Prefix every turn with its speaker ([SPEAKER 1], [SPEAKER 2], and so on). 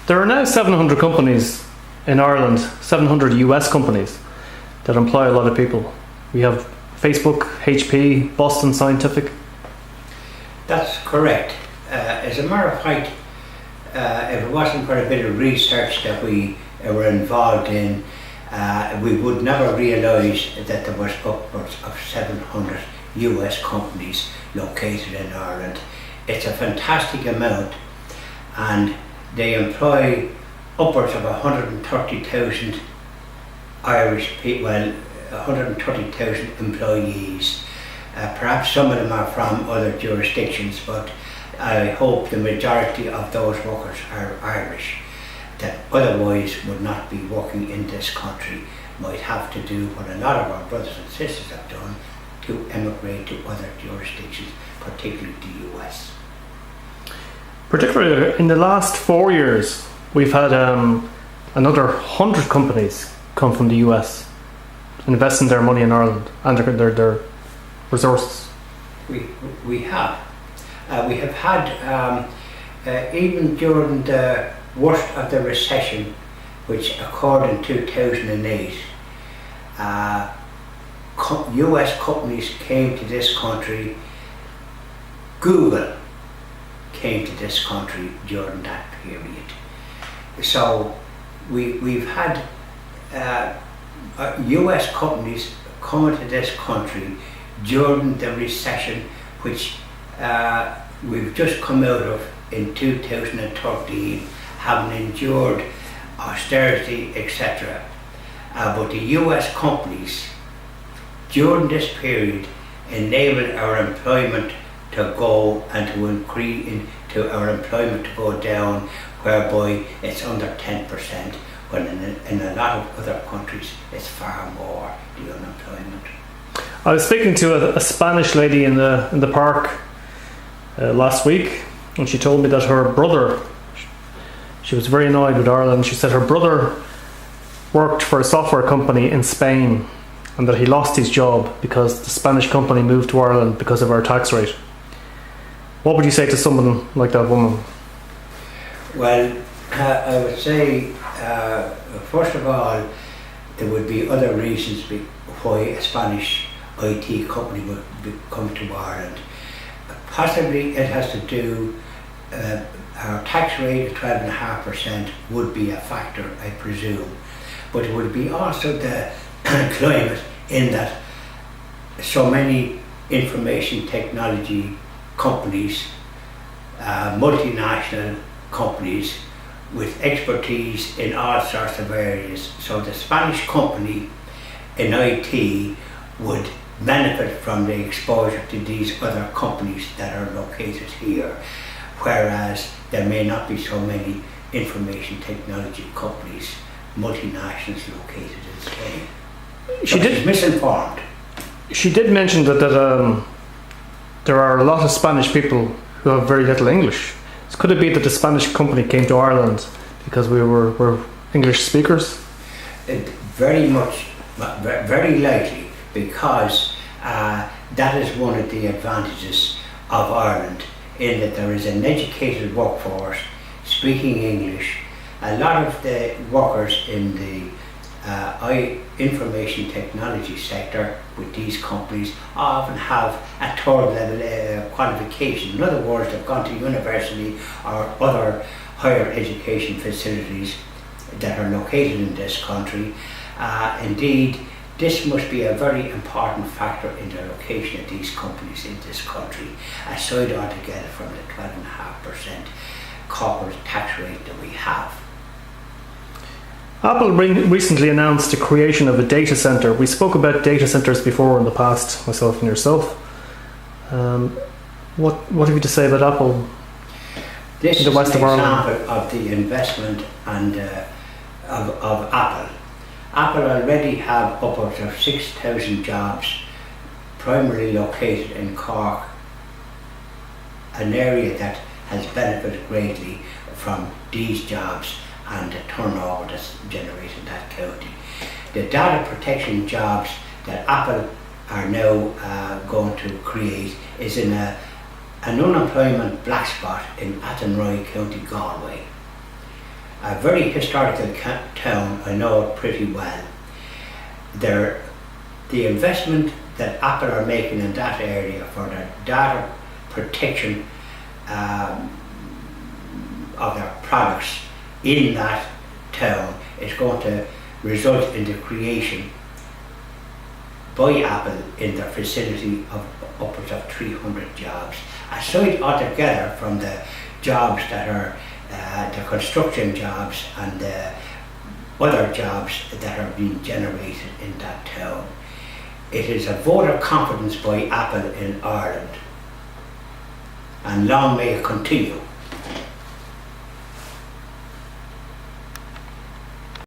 [SPEAKER 1] There are now 700 companies in Ireland, 700 US companies that employ a lot of people. We have Facebook, HP, Boston Scientific.
[SPEAKER 2] That's correct. As a matter of fact, if it wasn't for a bit of research that we were involved in, we would never realise that there was upwards of 700 US companies located in Ireland. It's a fantastic amount, and they employ upwards of 130,000 Irish people, well, 130,000 employees. Perhaps some of them are from other jurisdictions, but I hope the majority of those workers are Irish, that otherwise would not be working in this country, might have to do what a lot of our brothers and sisters have done, to emigrate to other jurisdictions, particularly the US.
[SPEAKER 1] Particularly in the last 4 years, we've had another 100 companies come from the US investing their money in Ireland and their resources.
[SPEAKER 2] We have. We have had, even during the worst of the recession, which occurred in 2008, US companies came to this country. Google came to this country during that period. So we've had US companies coming to this country during the recession, which we've just come out of in 2013, having endured austerity, etc. But the US companies during this period enabled our employment to go and to increase into our employment to go down, whereby it's under 10%, when in a lot of other countries it's far more, the unemployment.
[SPEAKER 1] I was speaking to a Spanish lady in the park last week, and she told me that her brother, she was very annoyed with Ireland. She said her brother worked for a software company in Spain and that he lost his job because the Spanish company moved to Ireland because of our tax rate. What would you say to someone like that woman?
[SPEAKER 2] Well, I would say, first of all, there would be other reasons why a Spanish IT company would come to Ireland. Possibly it has to do, our tax rate of 12.5% would be a factor, I presume. But it would be also the climate, in that so many information technology companies, multinational companies with expertise in all sorts of areas. So the Spanish company in IT would benefit from the exposure to these other companies that are located here, whereas there may not be so many information technology companies, multinationals located in Spain. She's misinformed.
[SPEAKER 1] She did mention that there are a lot of Spanish people who have very little English. So could it be that the Spanish company came to Ireland because we were English speakers?
[SPEAKER 2] Very much, very likely, because that is one of the advantages of Ireland, in that there is an educated workforce speaking English. A lot of the workers in the information technology sector with these companies often have a third level qualification. In other words, they've gone to university or other higher education facilities that are located in this country. Indeed, this must be a very important factor in the location of these companies in this country, aside altogether from the 12.5% corporate tax rate that we have.
[SPEAKER 1] Apple recently announced the creation of a data center. We spoke about data centers before in the past, myself and yourself. What have you to say about Apple?
[SPEAKER 2] This is an example of the investment and of Apple. Apple already have upwards of 6,000 jobs, primarily located in Cork, an area that has benefited greatly from these jobs and the turnover that's generated in that county. The data protection jobs that Apple are now going to create is in an unemployment black spot in Athenry, County Galway. a very historical town. I know it pretty well. The investment that Apple are making in that area for their data protection of their products in that town is going to result in the creation by Apple in their facility of upwards of 300 jobs. Aside altogether from the jobs that are the construction jobs and the other jobs that are being generated in that town. It is a vote of confidence by Apple in Ireland, and long may it continue.